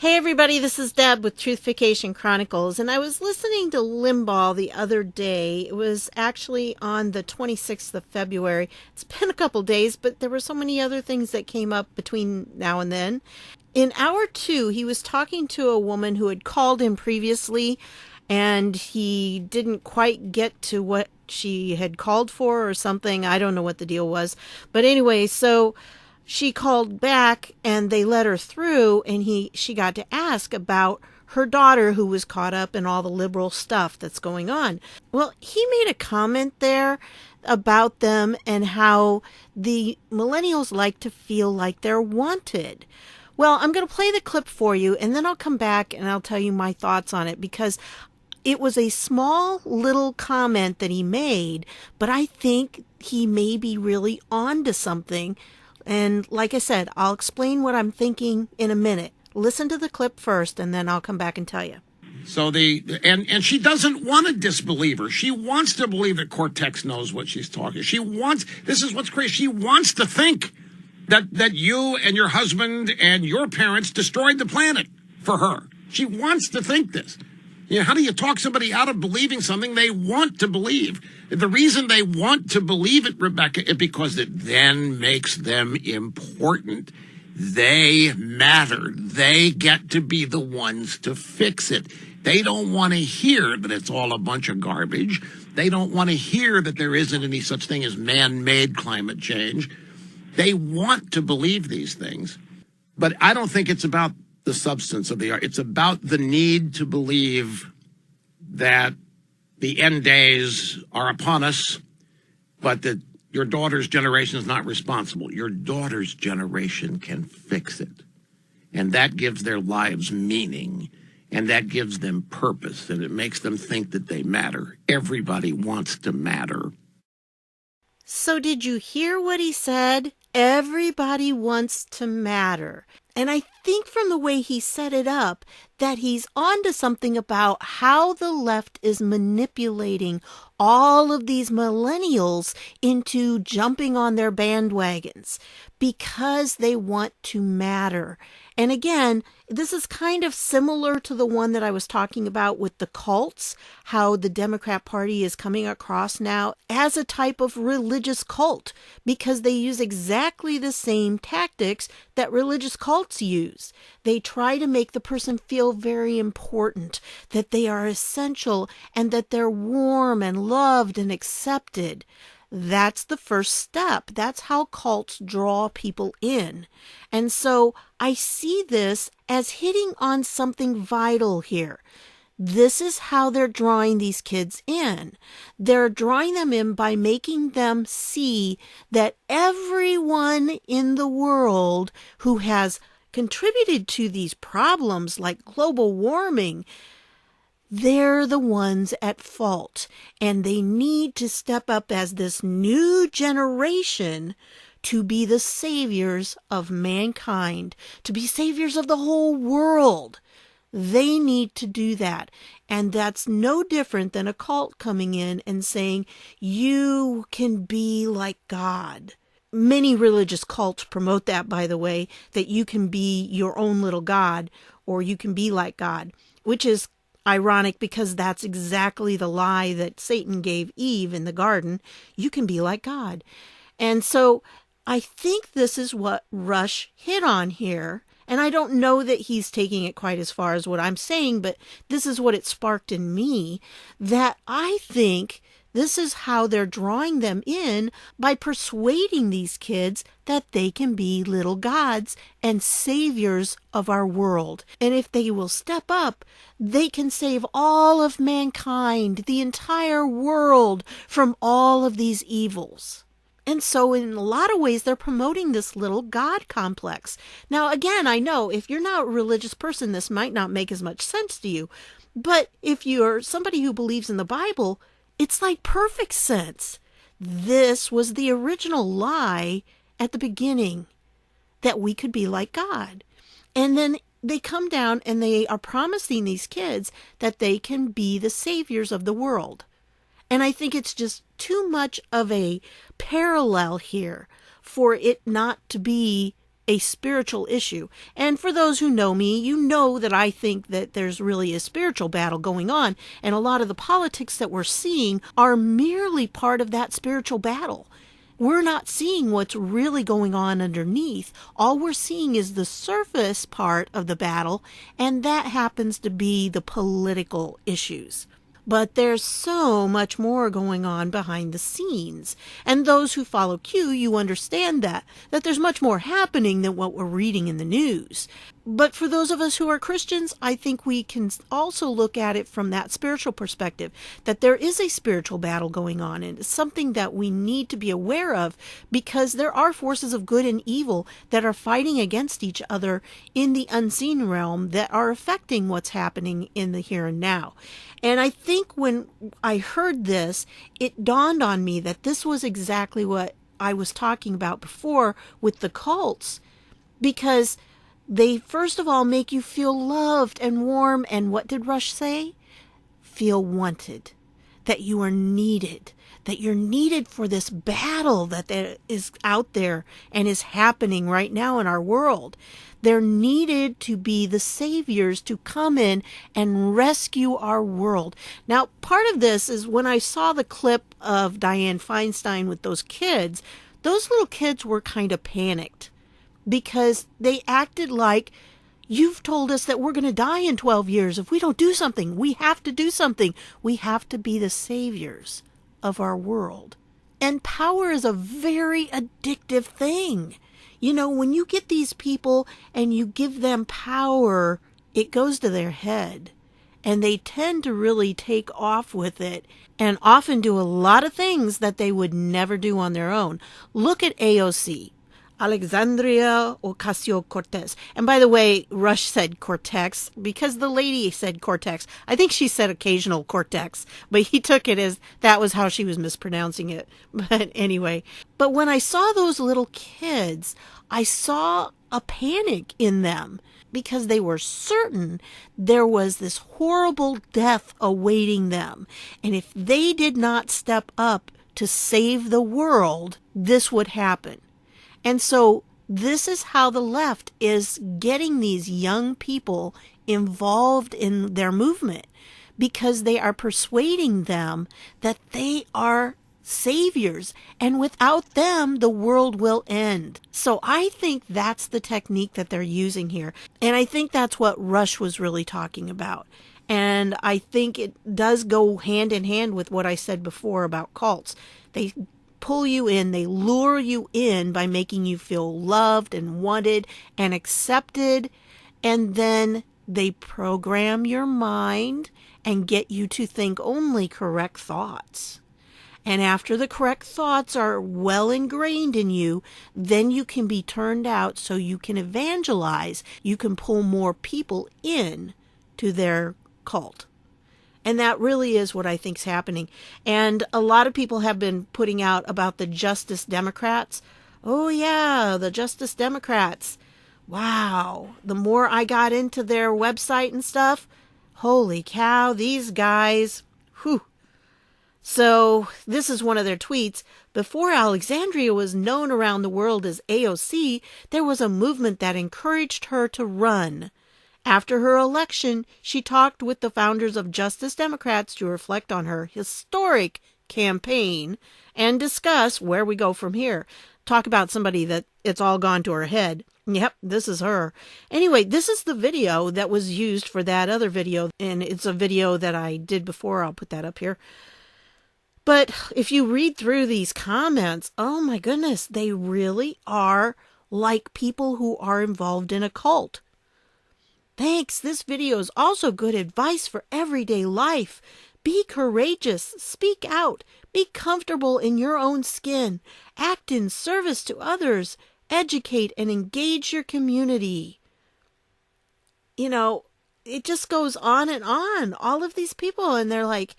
Hey everybody, this is Deb with Truthification Chronicles, and I was listening to Limbaugh the other day. It was actually on the 26th of February. It's been a couple days, but there were so many other things that came up between now and then. In hour two, he was talking to a woman who had called him previously, and he didn't quite get to what she had called for or something. I don't know what the deal was. But anyway, so she called back and they let her through, and she got to ask about her daughter who was caught up in all the liberal stuff that's going on. Well, he made a comment there about them and how the millennials like to feel like they're wanted. Well, I'm going to play the clip for you, and then I'll come back and I'll tell you my thoughts on it, because it was a small little comment that he made, but I think he may be really onto something. And like I said, I'll explain what I'm thinking in a minute. Listen to the clip first, and then I'll come back and tell you. So and she doesn't want to disbelieve her. She wants to believe that Cortex knows what she's talking. This is what's crazy. She wants to think that you and your husband and your parents destroyed the planet for her. She wants to think this. You know, how do you talk somebody out of believing something they want to believe? The reason they want to believe it, Rebecca, is because it then makes them important. They matter. They get to be the ones to fix it. They don't want to hear that it's all a bunch of garbage. They don't want to hear that there isn't any such thing as man-made climate change. They want to believe these things. But I don't think it's about the substance of the art. It's about the need to believe that the end days are upon us, but that your daughter's generation is not responsible. Your daughter's generation can fix it. And that gives their lives meaning, and that gives them purpose, and it makes them think that they matter. Everybody wants to matter. So did you hear what he said? Everybody wants to matter. And I think from the way he set it up that he's onto something about how the left is manipulating all of these millennials into jumping on their bandwagons because they want to matter. And again, this is kind of similar to the one that I was talking about with the cults, how the Democrat Party is coming across now as a type of religious cult because they use exactly the same tactics that religious cults use. They try to make the person feel very important, that they are essential, and that they're warm and loved and accepted. That's the first step. That's how cults draw people in. And so I see this as hitting on something vital here. This is how they're drawing these kids in. They're drawing them in by making them see that everyone in the world who has contributed to these problems like global warming, they're the ones at fault, and they need to step up as this new generation to be the saviors of mankind, to be saviors of the whole world. They need to do that. And that's no different than a cult coming in and saying, you can be like God. Many religious cults promote that, by the way, that you can be your own little God, or you can be like God, which is ironic because that's exactly the lie that Satan gave Eve in the garden. You can be like God. And so I think this is what Rush hit on here. And I don't know that he's taking it quite as far as what I'm saying, but this is what it sparked in me, that I think this is how they're drawing them in by persuading these kids that they can be little gods and saviors of our world. And if they will step up, they can save all of mankind, the entire world, from all of these evils. And so in a lot of ways, they're promoting this little God complex. Now, again, I know if you're not a religious person, this might not make as much sense to you. But if you're somebody who believes in the Bible, it's like perfect sense. This was the original lie at the beginning, that we could be like God. And then they come down and they are promising these kids that they can be the saviors of the world. And I think it's just too much of a parallel here for it not to be a spiritual issue. And for those who know me, you know that I think that there's really a spiritual battle going on, and a lot of the politics that we're seeing are merely part of that spiritual battle. We're not seeing what's really going on underneath. All we're seeing is the surface part of the battle, and that happens to be the political issues. But there's so much more going on behind the scenes. And those who follow Q, you understand that there's much more happening than what we're reading in the news. But for those of us who are Christians, I think we can also look at it from that spiritual perspective, that there is a spiritual battle going on, and it's something that we need to be aware of, because there are forces of good and evil that are fighting against each other in the unseen realm that are affecting what's happening in the here and now. And I think when I heard this, it dawned on me that this was exactly what I was talking about before with the cults, because they first of all make you feel loved and warm, and what did Rush say? Feel wanted, that you are needed, that you're needed for this battle that is out there and is happening right now in our world. They're needed to be the saviors to come in and rescue our world. Now, part of this is when I saw the clip of Dianne Feinstein with those kids, those little kids were kind of panicked because they acted like, you've told us that we're going to die in 12 years if we don't do something. We have to do something. We have to be the saviors of our world. And power is a very addictive thing. You know, when you get these people and you give them power, it goes to their head. And they tend to really take off with it and often do a lot of things that they would never do on their own. Look at AOC. Alexandria Ocasio-Cortez. And by the way, Rush said Cortex because the lady said Cortex. I think she said occasional Cortex, but he took it as that was how she was mispronouncing it. But anyway, but when I saw those little kids, I saw a panic in them because they were certain there was this horrible death awaiting them. And if they did not step up to save the world, this would happen. And so this is how the left is getting these young people involved in their movement, because they are persuading them that they are saviors, and without them, the world will end. So I think that's the technique that they're using here. And I think that's what Rush was really talking about. And I think it does go hand in hand with what I said before about cults. They pull you in, they lure you in by making you feel loved and wanted and accepted, and then they program your mind and get you to think only correct thoughts. And after the correct thoughts are well ingrained in you, then you can be turned out so you can evangelize. You can pull more people in to their cult. And that really is what I think is happening. And a lot of people have been putting out about the Justice Democrats. Oh yeah, the Justice Democrats. Wow. The more I got into their website and stuff, holy cow, these guys. Whew. So this is one of their tweets. Before Alexandria was known around the world as AOC, there was a movement that encouraged her to run. After her election, she talked with the founders of Justice Democrats to reflect on her historic campaign and discuss where we go from here. Talk about somebody that it's all gone to her head. Yep, this is her. Anyway, this is the video that was used for that other video, and it's a video that I did before. I'll put that up here. But if you read through these comments, oh my goodness, they really are like people who are involved in a cult. Thanks. This video is also good advice for everyday life. Be courageous. Speak out. Be comfortable in your own skin. Act in service to others. Educate and engage your community. You know, it just goes on and on. All of these people, and they're like,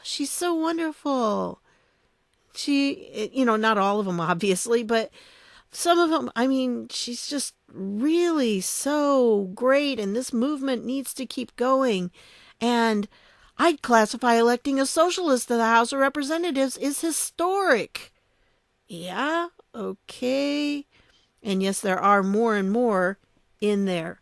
she's so wonderful. She, you know, not all of them, obviously, but some of them, I mean, she's just really so great, and this movement needs to keep going. And I'd classify electing a socialist to the House of Representatives is historic. Yeah, okay. And yes, there are more and more in there.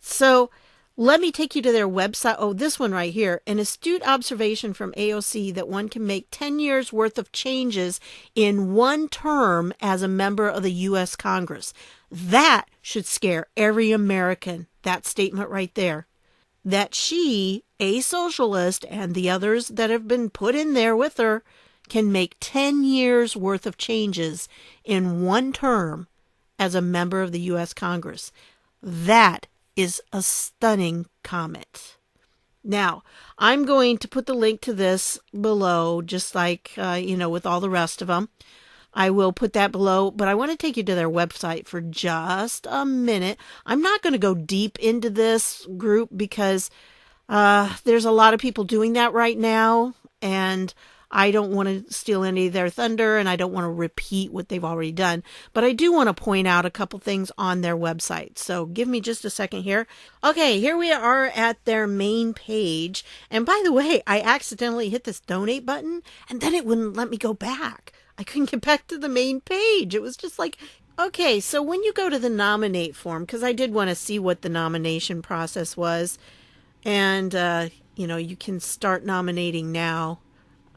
So let me take you to their website. Oh, this one right here. An astute observation from AOC that one can make 10 years worth of changes in one term as a member of the U.S. Congress. That should scare every American, that statement right there. That she, a socialist, and the others that have been put in there with her can make 10 years worth of changes in one term as a member of the U.S. Congress. That is a stunning comment. Now, I'm going to put the link to this below, just like, with all the rest of them. I will put that below, but I want to take you to their website for just a minute. I'm not going to go deep into this group because there's a lot of people doing that right now, and I don't want to steal any of their thunder, and I don't want to repeat what they've already done. But I do want to point out a couple things on their website. So give me just a second here. Okay, here we are at their main page. And by the way, I accidentally hit this donate button, and then it wouldn't let me go back. I couldn't get back to the main page. It was just like, okay, so when you go to the nominate form, because I did want to see what the nomination process was, and, you can start nominating now.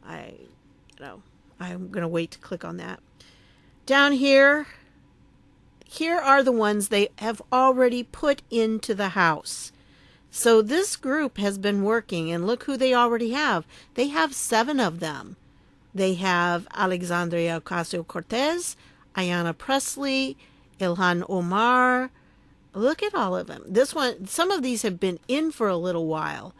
I'm going to wait to click on that. Down here are the ones they have already put into the House. So this group has been working, and look who they already have. They have 7 of them. They have Alexandria Ocasio-Cortez, Ayanna Pressley, Ilhan Omar. Look at all of them. This one, some of these have been in for a little while.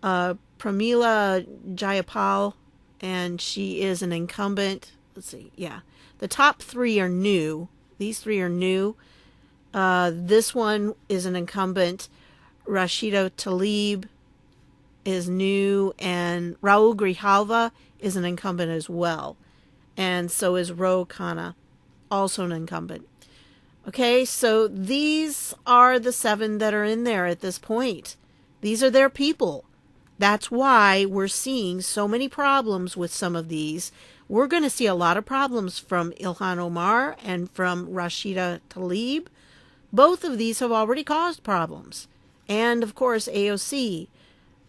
Pramila Jayapal, and she is an incumbent. Let's see. Yeah. The top 3 are new. These 3 are new. This one is an incumbent. Rashida Tlaib is new, and Raul Grijalva is an incumbent as well. And so is Ro Khanna, also an incumbent. Okay, so these are the 7 that are in there at this point. These are their people. That's why we're seeing so many problems with some of these. We're going to see a lot of problems from Ilhan Omar and from Rashida Tlaib. Both of these have already caused problems. And, of course, AOC.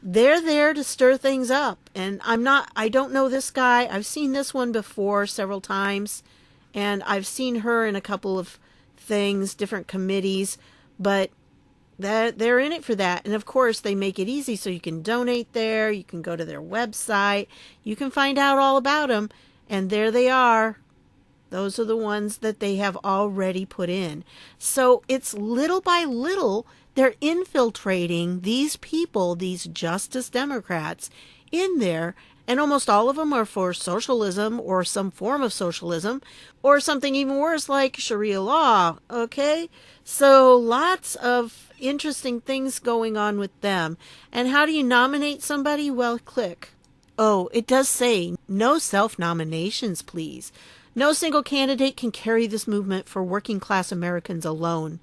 They're there to stir things up. And I don't know this guy. I've seen this one before several times. And I've seen her in a couple of things, different committees. But they're in it for that. And of course, they make it easy so you can donate there. You can go to their website. You can find out all about them. And there they are. Those are the ones that they have already put in. So it's little by little, they're infiltrating these people, these Justice Democrats in there. And almost all of them are for socialism or some form of socialism or something even worse like Sharia law. Okay? So lots of interesting things going on with them. And how do you nominate somebody? Well, click. Oh, it does say no self-nominations, please. No single candidate can carry this movement for working class Americans alone.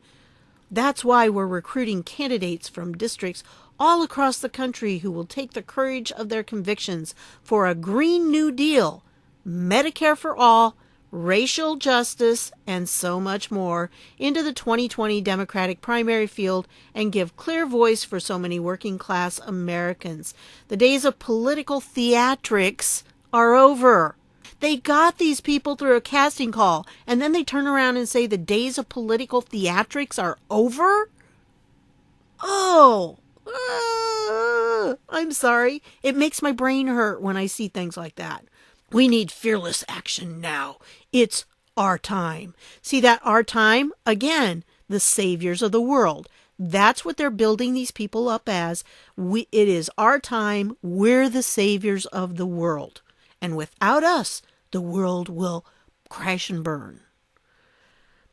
That's why we're recruiting candidates from districts all across the country who will take the courage of their convictions for a Green New Deal, Medicare for all, racial justice, and so much more into the 2020 Democratic primary field and give clear voice for so many working class Americans. The days of political theatrics are over. They got these people through a casting call, and then they turn around and say the days of political theatrics are over? Oh, I'm sorry. It makes my brain hurt when I see things like that. We need fearless action now. It's our time. See that our time? Again, the saviors of the world. That's what they're building these people up as. It is our time. We're the saviors of the world. And without us, the world will crash and burn.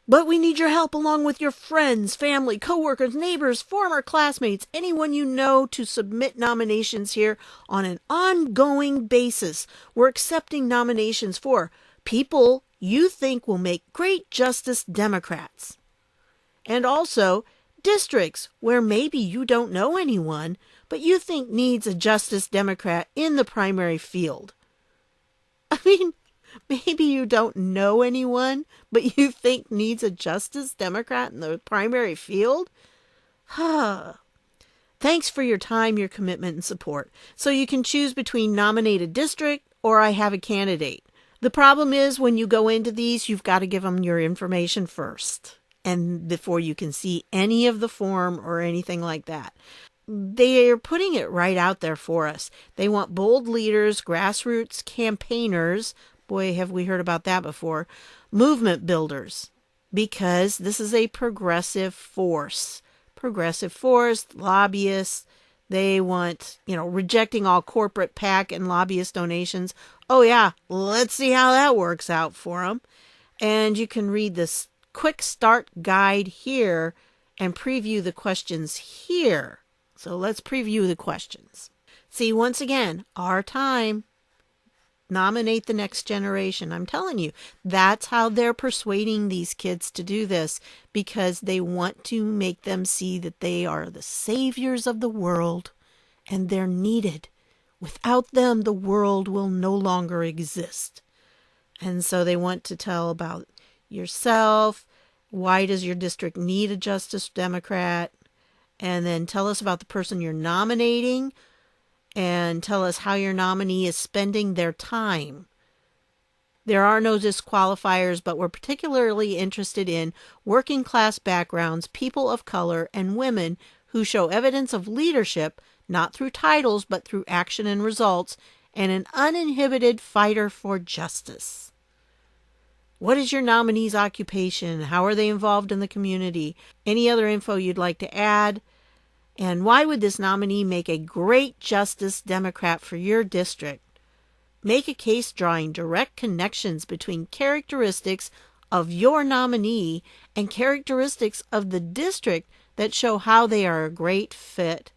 But we need your help along with your friends, family, coworkers, neighbors, former classmates, anyone you know to submit nominations here on an ongoing basis. We're accepting nominations for people you think will make great Justice Democrats. And also districts where maybe you don't know anyone, but you think needs a Justice Democrat in the primary field. I mean, Maybe you don't know anyone, but you think needs a Justice Democrat in the primary field? Thanks for your time, your commitment, and support. So you can choose between nominate a district or I have a candidate. The problem is when you go into these, you've got to give them your information first, and before you can see any of the form or anything like that. They're putting it right out there for us. They want bold leaders, grassroots campaigners. Boy, have we heard about that before. Movement builders, because this is a progressive force. Progressive force, lobbyists. They want, rejecting all corporate PAC and lobbyist donations. Oh, yeah, let's see how that works out for them. And you can read this quick start guide here and preview the questions here. So let's preview the questions. See, once again, our time. Nominate the next generation. I'm telling you, that's how they're persuading these kids to do this, because they want to make them see that they are the saviors of the world and they're needed. Without them, the world will no longer exist. And so they want to tell about yourself. Why does your district need a Justice Democrat? And then tell us about the person you're nominating. And tell us how your nominee is spending their time. There are no disqualifiers, but we're particularly interested in working class backgrounds, people of color, and women who show evidence of leadership, not through titles, but through action and results, and an uninhibited fighter for justice. What is your nominee's occupation? How are they involved in the community? Any other info you'd like to add? And why would this nominee make a great Justice Democrat for your district? Make a case drawing direct connections between characteristics of your nominee and characteristics of the district that show how they are a great fit.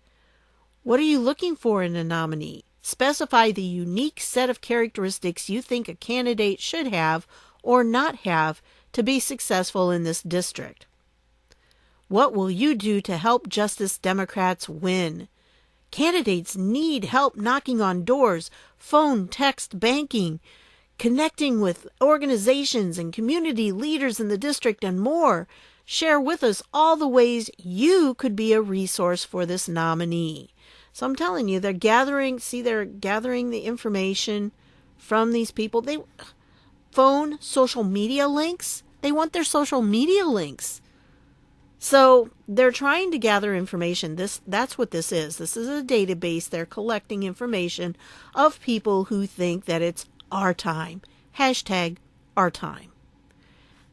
What are you looking for in a nominee? Specify the unique set of characteristics you think a candidate should have or not have to be successful in this district. What will you do to help Justice Democrats win? Candidates need help knocking on doors, phone, text, banking, connecting with organizations and community leaders in the district, and more. Share with us all the ways you could be a resource for this nominee. So I'm telling you, they're gathering the information from these people. Phone, social media links. They want their social media links. So they're trying to gather information. That's what this is. This is a database. They're collecting information of people who think that it's our time. Hashtag our time.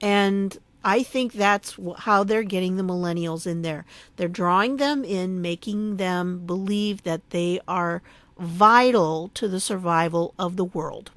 And I think that's how they're getting the millennials in there. They're drawing them in, making them believe that they are vital to the survival of the world.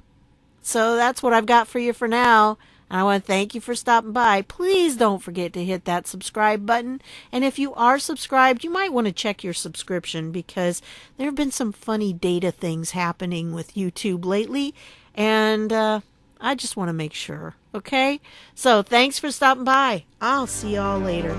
So that's what I've got for you for now. And I want to thank you for stopping by. Please don't forget to hit that subscribe button. And if you are subscribed, you might want to check your subscription, because there have been some funny data things happening with YouTube lately. And I just want to make sure. Okay? So thanks for stopping by. I'll see y'all later.